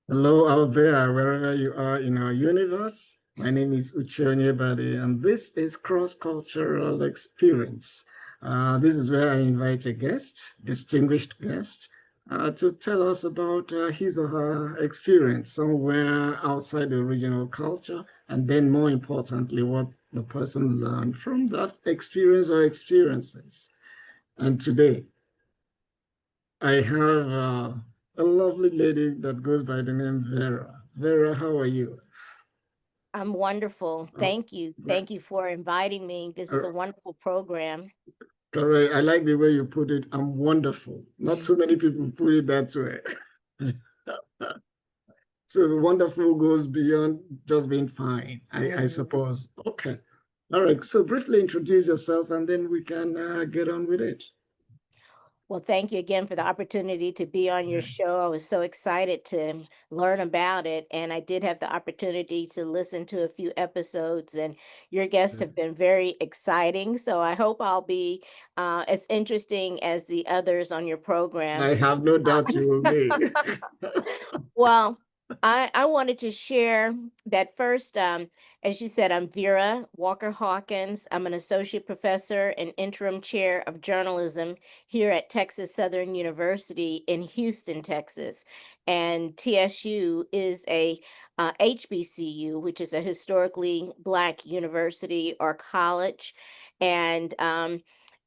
Hello out there, wherever you are in our universe. My name is Uche Onyebadi, and this is Cross-Cultural Experience. This is where I invite a guest, distinguished guest, to tell us about his or her experience somewhere outside the original culture, and then more importantly, what the person learned from that experience or experiences. And today, I have a lovely lady that goes by the name Vera. Vera, how are you? I'm wonderful. Oh, Thank you. great. Thank you for inviting me. This is Uh, a wonderful program. Correct. I like the way you put it. I'm wonderful. Not so many people put it that way. So the wonderful goes beyond just being fine, I Mhm. suppose. Okay. All right. So briefly introduce yourself and then we can get on with it. Well, thank you again for the opportunity to be on your show. I was so excited to learn about it, and I did have the opportunity to listen to a few episodes, and your guests have been very exciting. So I hope I'll be as interesting as the others on your program. I have no doubt you will be. Well, I wanted to share that first. As you said, I'm Vera Walker Hawkins. I'm an associate professor and interim chair of journalism here at Texas Southern University in Houston, Texas. And TSU is a HBCU, which is a historically Black university or college. And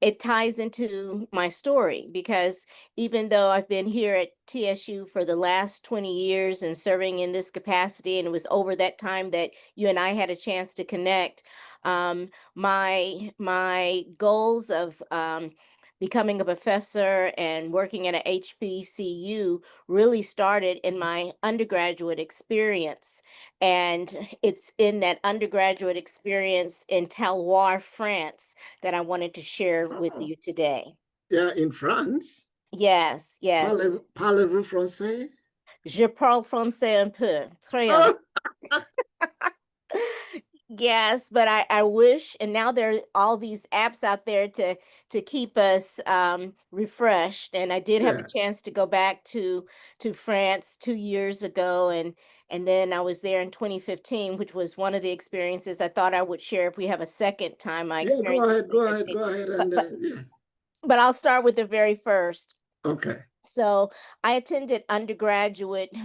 it ties into my story because even though I've been here at TSU for the last 20 years and serving in this capacity, and it was over that time that you and I had a chance to connect, my goals of becoming a professor and working at a HBCU really started in my undergraduate experience. And it's in that undergraduate experience in Taloir, France, that I wanted to share with Oh, you today. yeah, in France. Yes, yes. Parlez-vous français? Je parle français un peu, très un peu. Oh, Yes, but I wish, and now there are all these apps out there to keep us refreshed. And I did have a yeah. chance to go back to France 2 years ago, and then I was there in 2015, which was one of the experiences I thought I would share if we have a second time. My Yeah, go experience in ahead, go ahead, 2015, go ahead, but and but yeah. but I'll start with the very first. Okay. So I attended undergraduate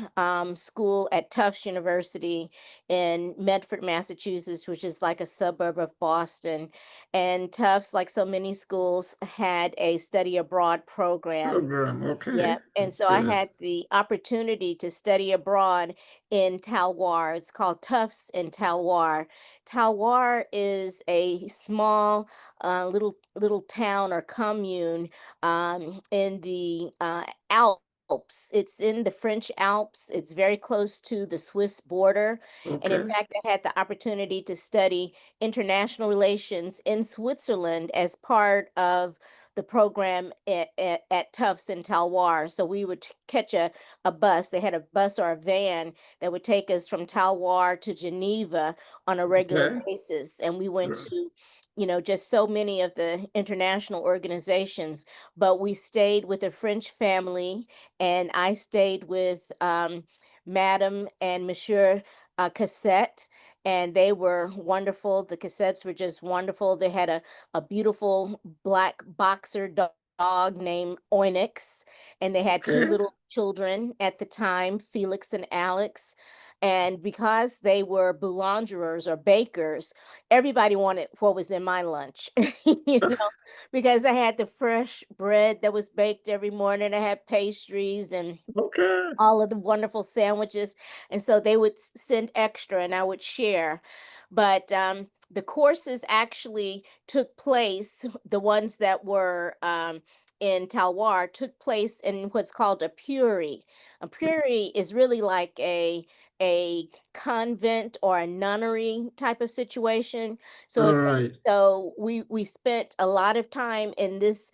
school at Tufts University in Medford, Massachusetts, which is like a suburb of Boston. And Tufts, like so many schools, had a study abroad program. Program. Yeah, Okay. and That's so I good. had the opportunity to study abroad in Talwar. It's called Tufts in Talwar. Talwar is a small, little town or commune in the Alps. It's in the French Alps. It's very close to the Swiss border. And in Okay. fact, I had the opportunity to study international relations in Switzerland as part of the program at Tufts in Talwar. So we would catch a bus. They had a bus or a van that would take us from Talwar to Geneva on a regular Okay. basis. And we went Good. to, just so many of the international organizations, but we stayed with a French family, and I stayed with Madame and Monsieur Cassette, and they were wonderful. The Cassettes were just wonderful. They had a beautiful black boxer dog named Onyx, and they had two Okay. little children at the time, Felix and Alex. And because they were boulangerers or bakers, everybody wanted what was in my lunch, because I had the fresh bread that was baked every morning. I had pastries and Okay. all of the wonderful sandwiches. And so they would send extra and I would share. But the courses actually took place, the ones that were in Talwar took place in what's called a puri. A puri is really like a convent or a nunnery type of situation. So All it's right. we spent a lot of time in this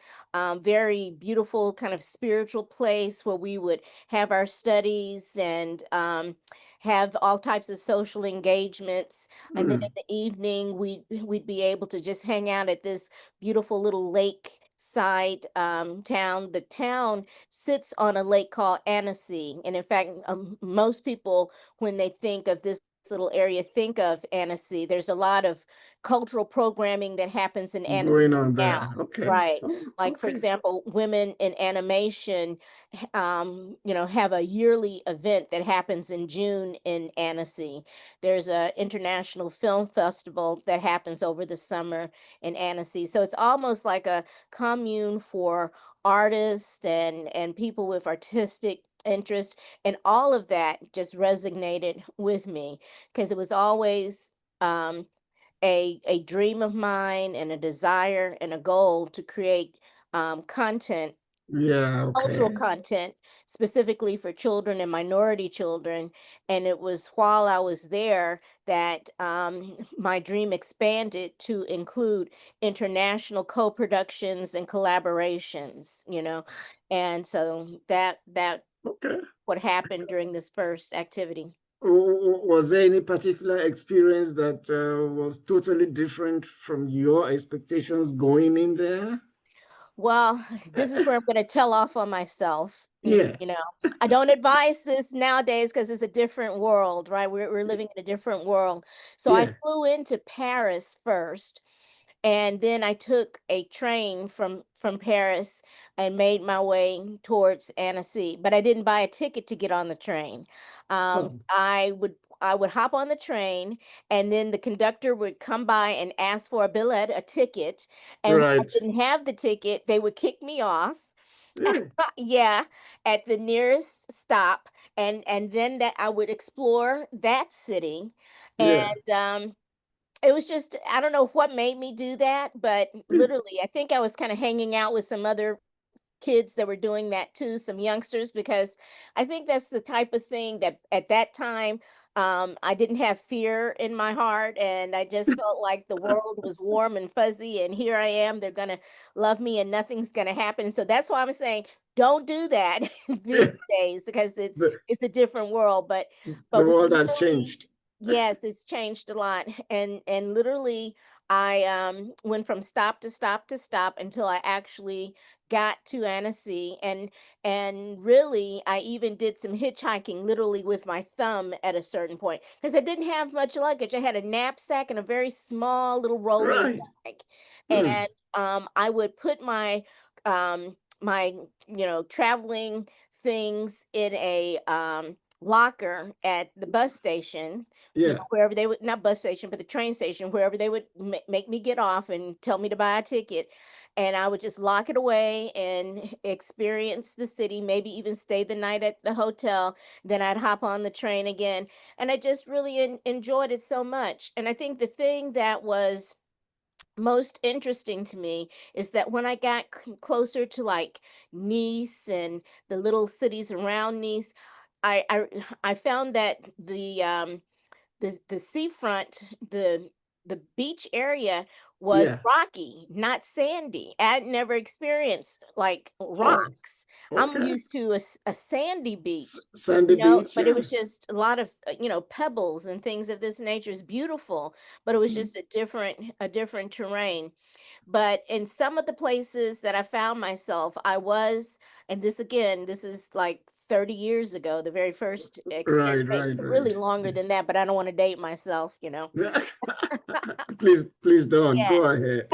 very beautiful kind of spiritual place where we would have our studies and have all types of social engagements. And then in Hmm. the evening, we'd be able to just hang out at this beautiful little lake side town. The town sits on a lake called Annecy. And in fact, most people, when they think of this little area, think of Annecy. There's a lot of cultural programming that happens in Annecy Going on now. there. Okay. Right. Oh, Like, for okay. example, women in animation, have a yearly event that happens in June in Annecy. There's a international film festival that happens over the summer in Annecy. So it's almost like a commune for artists and people with artistic interest, and all of that just resonated with me because it was always a dream of mine and a desire and a goal to create content, Yeah, cultural okay. content specifically for children and minority children. And it was while I was there that my dream expanded to include international co-productions and collaborations, and so that Okay. what happened during this first activity. Was there any particular experience that was totally different from your expectations going in there? Well, this is where I'm going to tell off on myself. Yeah, I don't advise this nowadays because it's a different world, right? We're living in a different world. So I yeah. flew into Paris first, and then I took a train from Paris and made my way towards Annecy. But I didn't buy a ticket to get on the train. Oh, I would hop on the train, and then the conductor would come by and ask for a billet, a ticket. And when I right. didn't have the ticket, they would kick me off. Yeah, Yeah, at the nearest stop, and then that I would explore that city. yeah. And it was just, I don't know what made me do that, but literally I think I was kind of hanging out with some other kids that were doing that too, some youngsters, because I think that's the type of thing that at that time, I didn't have fear in my heart, and I just felt like the world was warm and fuzzy, and here I am. They're gonna love me, and nothing's gonna happen. So that's why I'm saying, don't do that these Yeah. days because it's The, it's a different world. But the we world has literally, changed. yes, it's changed a lot, and literally I went from stop to stop to stop until I actually got to Annecy, and really I even did some hitchhiking literally with my thumb at a certain point because I didn't have much luggage. I had a knapsack and a very small little rolling Right. bag. Hmm. And I would put my traveling things in a locker at the bus station, Yeah. wherever they would, not bus station, but the train station, wherever they would make me get off and tell me to buy a ticket. And I would just lock it away and experience the city, maybe even stay the night at the hotel. Then I'd hop on the train again. And I just really enjoyed it so much. And I think the thing that was most interesting to me is that when I got closer to like Nice and the little cities around Nice, I found that the seafront, the beach area was Yeah. rocky, not sandy. I'd never experienced like Oh, rocks. I'm okay. used to a sandy beach, Sandy Beach. but it Yeah. was just a lot of pebbles and things of this nature. Is beautiful, but it was Hmm. just a different terrain. But in some of the places that I found myself, and this again, this is like 30 years ago, the very first experience, Right, right, really right. longer than that, but I don't want to date myself. Yeah. Please don't. Go Yes. ahead.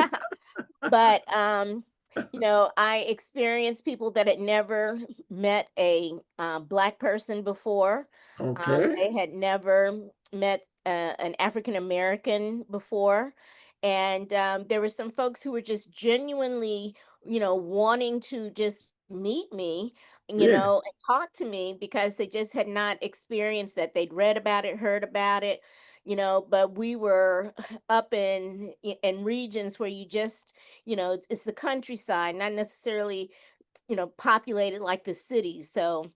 But I experienced people that had never met a black person before. Okay. They had never met an African American before. And there were some folks who were just genuinely, wanting to just meet me, Yeah. and talk to me because they just had not experienced that. They'd read about it, heard about it, but we were up in regions where you just, it's the countryside, not necessarily, populated like the cities. So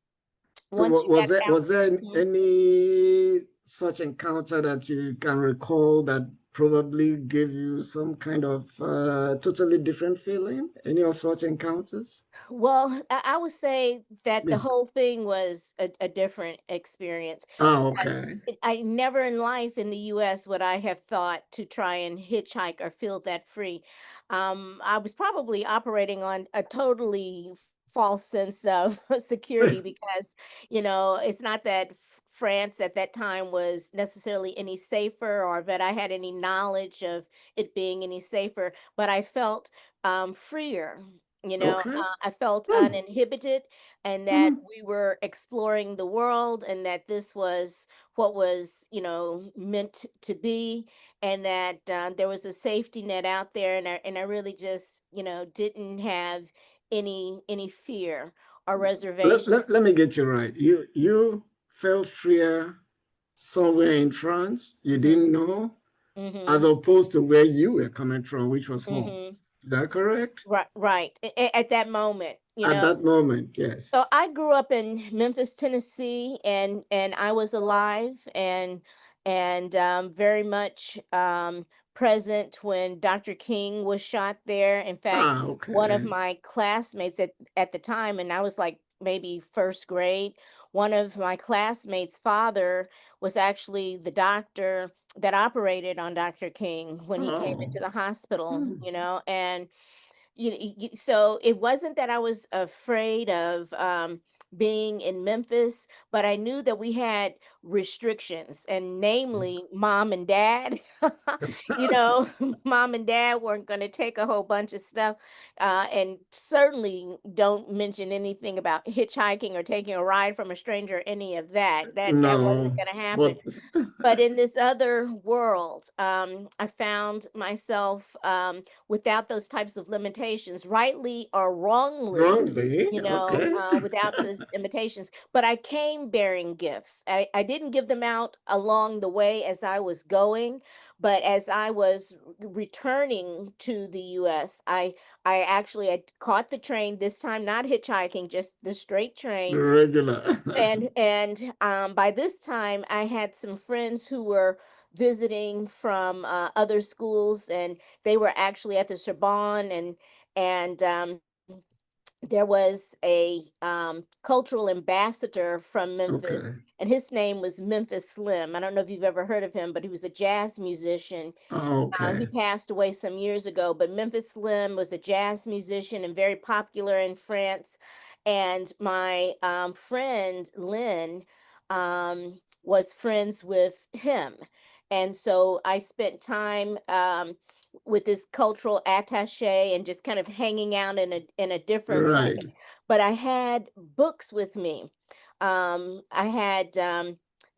So once you got out. was there Mhm. any such encounter that you can recall that probably gave you some kind of totally different feeling? Any of such encounters? Well, I would say that the Yeah. whole thing was a different experience Ah, because okay. I never in life in the US would I have thought to try and hitchhike or feel that free. I was probably operating on a totally false sense of security because, it's not that France at that time was necessarily any safer or that I had any knowledge of it being any safer, but I felt freer. Okay. I felt Hmm. uninhibited and that Hmm. we were exploring the world and that this was what was, meant to be and that there was a safety net out there and I really just, didn't have any fear or reservation. Let me get you right. You felt freer somewhere in France you Mhm. didn't know, as Mhm. opposed to where you were coming from, which was home. Mhm. Is that correct? Right, right. At that moment, At that moment, yes. So I grew up in Memphis, Tennessee, and I was alive and very much present when Dr. King was shot there. In fact, Ah, one of okay. my classmates at the time, and I was like maybe first grade, one of my classmates' father was actually the doctor that operated on Dr. King when he came Oh. into the hospital, Hmm. and so it wasn't that I was afraid of being in Memphis, but I knew that we had restrictions, and namely mom and dad. you know, mom and dad weren't going to take a whole bunch of stuff, and certainly don't mention anything about hitchhiking or taking a ride from a stranger, any of that. That wasn't No, going to happen. but But in this other world, I found myself without those types of limitations, rightly or wrongly, wrongly, okay. without those limitations. But I came bearing gifts. I didn't give them out along the way as I was going, but as I was returning to the US, I actually had caught the train this time, not hitchhiking, just the straight train Regular. and by this time, I had some friends who were visiting from other schools, and they were actually at the Sorbonne, and there was a cultural ambassador from Memphis, Okay. and his name was Memphis Slim. I don't know if you've ever heard of him, but he was a jazz musician. He Okay. passed away some years ago, but Memphis Slim was a jazz musician and very popular in France. And my friend Lynn was friends with him. And so I spent time with this cultural attaché and just kind of hanging out in a different Right. way. But I had books with me. I had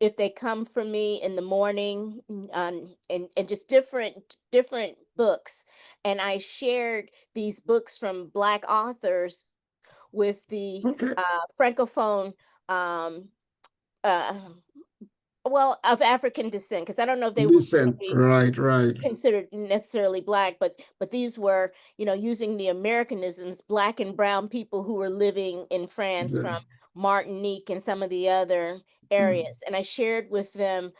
if they come from me in the morning and just different books, and I shared these books from Black authors with the Okay. francophone um uh well, of African descent, because I don't know if they were going to Decent. be Right, right. considered necessarily black, but these were, using the Americanisms, black and brown people who were living in France from The- Martinique and some of the other hmm. areas. And I shared with them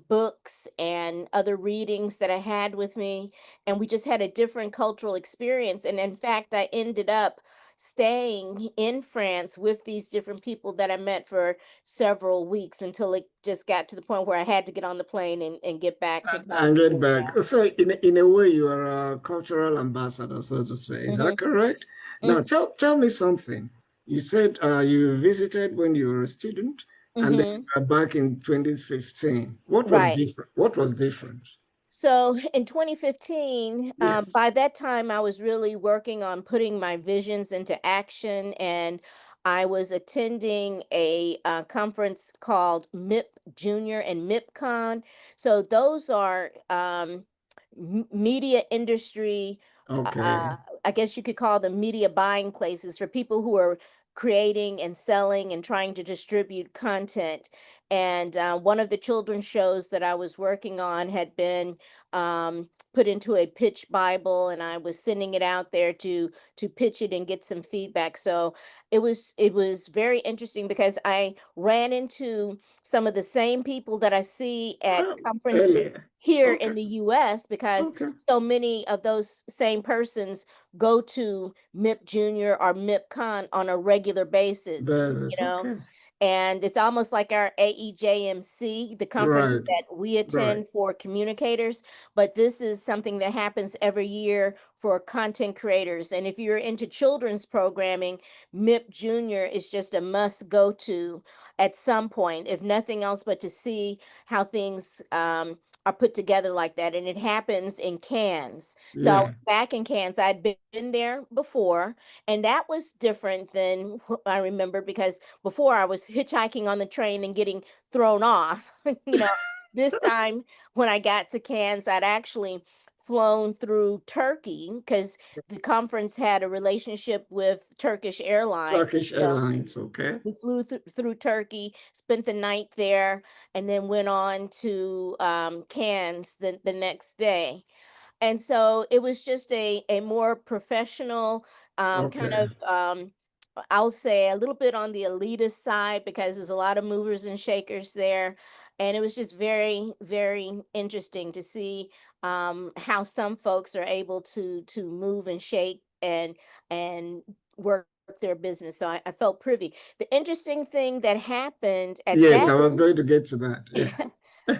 books and other readings that I had with me. And we just had a different cultural experience. And in fact, I ended up staying in France with these different people that I met for several weeks until it just got to the point where I had to get on the plane and get back to And get California. back. So in a way, you are a cultural ambassador, so to say. Is that Hmm. correct? Now, tell me something. You said you visited when you were a student, and then you Hmm. are back in 2015. What was Right. different? What was different? So in 2015, Yes. by that time, I was really working on putting my visions into action, and I was attending a conference called MIP Junior and MIPCon. So those are media industry. Okay. I guess you could call them media buying places for people who are creating and selling and trying to distribute content. And one of the children's shows that I was working on had been put into a pitch Bible, and I was sending it out there to pitch it and get some feedback. So it was very interesting because I ran into some of the same people that I see at Oh, conferences earlier. here Okay. in the US, because Okay. so many of those same persons go to MIP Junior or MIP Con on a regular basis, That you is know. okay. And it's almost like our AEJMC, the conference Right. that we Right. attend for communicators, but this is something that happens every year for content creators. And if you're into children's programming, MIP Junior is just a must go to at some point, if nothing else, but to see how things are put together like that. And it happens in Cannes. So I Yeah. was back in Cannes. I'd been there before, and that was different than I remember, because before I was hitchhiking on the train and getting thrown off. This time when I got to Cannes, I'd actually flown through Turkey because the conference had a relationship with Turkish Airlines. Turkish So Airlines. Okay. we flew through Turkey, spent the night there, and then went on to Cannes the next day. And so it was just a more professional kind Okay. of I'll say a little bit on the elitist side, because there's a lot of movers and shakers there. And it was just very, very interesting to see how some folks are able to move and shake and work their business. So I felt privy. The interesting thing that happened at Yes, that I was going to get to that. Yeah.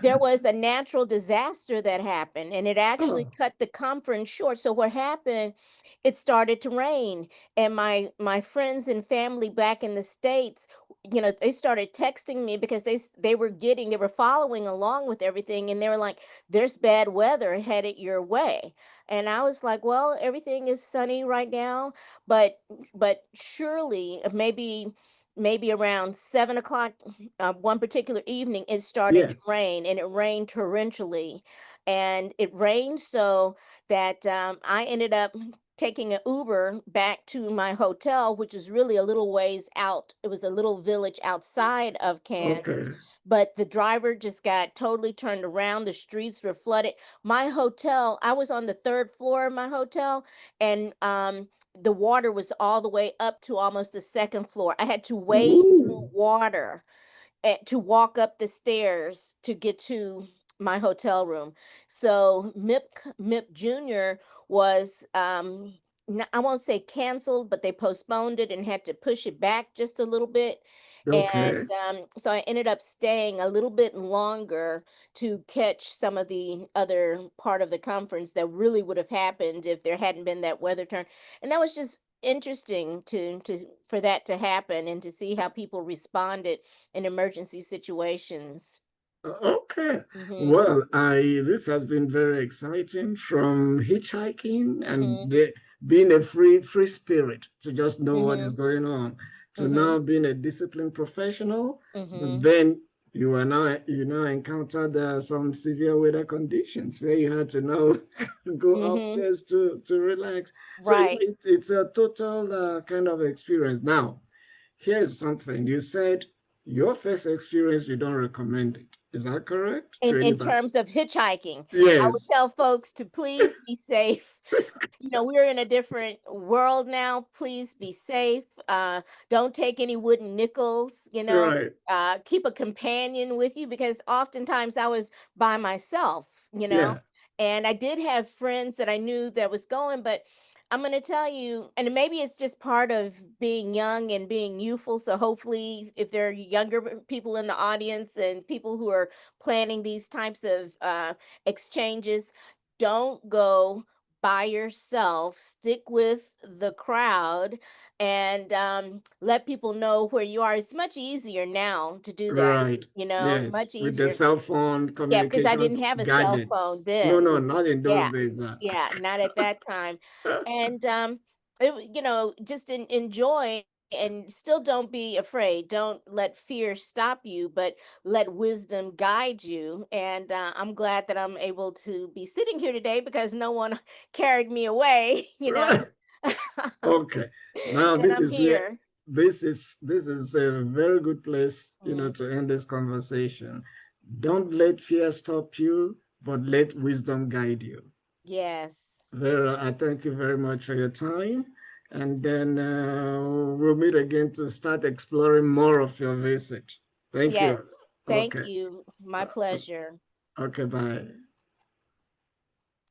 there was a natural disaster that happened, and it actually Oh, cut the conference short. So what happened, it started to rain, and my friends and family back in the States, they started texting me because they were following along with everything, and they were like, there's bad weather headed your way. And I was like, well, everything is sunny right now, but surely maybe around 7 o'clock one particular evening, it started yeah. to rain, and it rained torrentially. And it rained so that I ended up taking an Uber back to my hotel, which is really a little ways out. It was a little village outside of Cannes. Okay. But the driver just got totally turned around. The streets were flooded. My hotel, I was on the third floor of my hotel, and the water was all the way up to almost the second floor. I had to wade through Ooh. water to walk up the stairs to get to my hotel room. So MIP Junior was I won't say canceled, but they postponed it and had to push it back just a little bit. And Okay. so I ended up staying a little bit longer to catch some of the other part of the conference that really would have happened if there hadn't been that weather turn. And that was just interesting to for that to happen, and to see how people responded in emergency situations. Okay. Mhm. Well, I this has been very exciting, from hitchhiking and Mhm. being a free spirit to just know what is Mhm. going on, to Mhm. now being a disciplined professional. But Mhm. then you now encountered some severe weather conditions where you had to now go Mhm. upstairs to relax. So Right. it's a total kind of experience. Now, here's something. You said your first experience, you don't recommend it. Is that correct? To In anybody? terms of hitchhiking, I would Yes. tell folks to please be safe. We're in a different world now. Please be safe. Don't take any wooden nickels. Right. Keep a companion with you, because oftentimes I was by myself. Yeah. And I did have friends that I knew that was going, but I'm going to tell you, and maybe it's just part of being young and being youthful. So hopefully, if there are younger people in the audience and people who are planning these types of exchanges, don't go by yourself. Stick with the crowd, and let people know where you are. It's much easier now to do that. Right. Yes. Much With the easier. cell phone Yeah, because I communication didn't have a cell gadgets. phone No, then. no, not in Yeah, those days. yeah, not at that time. And just enjoy, and still don't be afraid. Don't let fear stop you, but let wisdom guide you. And I'm glad that I'm able to be sitting here today, because no one carried me away, Right. Okay. Now and this I'm is where here. this is a very good place, Mhm. to end this conversation. Don't let fear stop you, but let wisdom guide you. Yes. Vera, I thank you very much for your time. And then we'll meet again to start exploring more of your visit. Thank you. Yes. Thank Okay. you. My Uh, pleasure. okay, bye.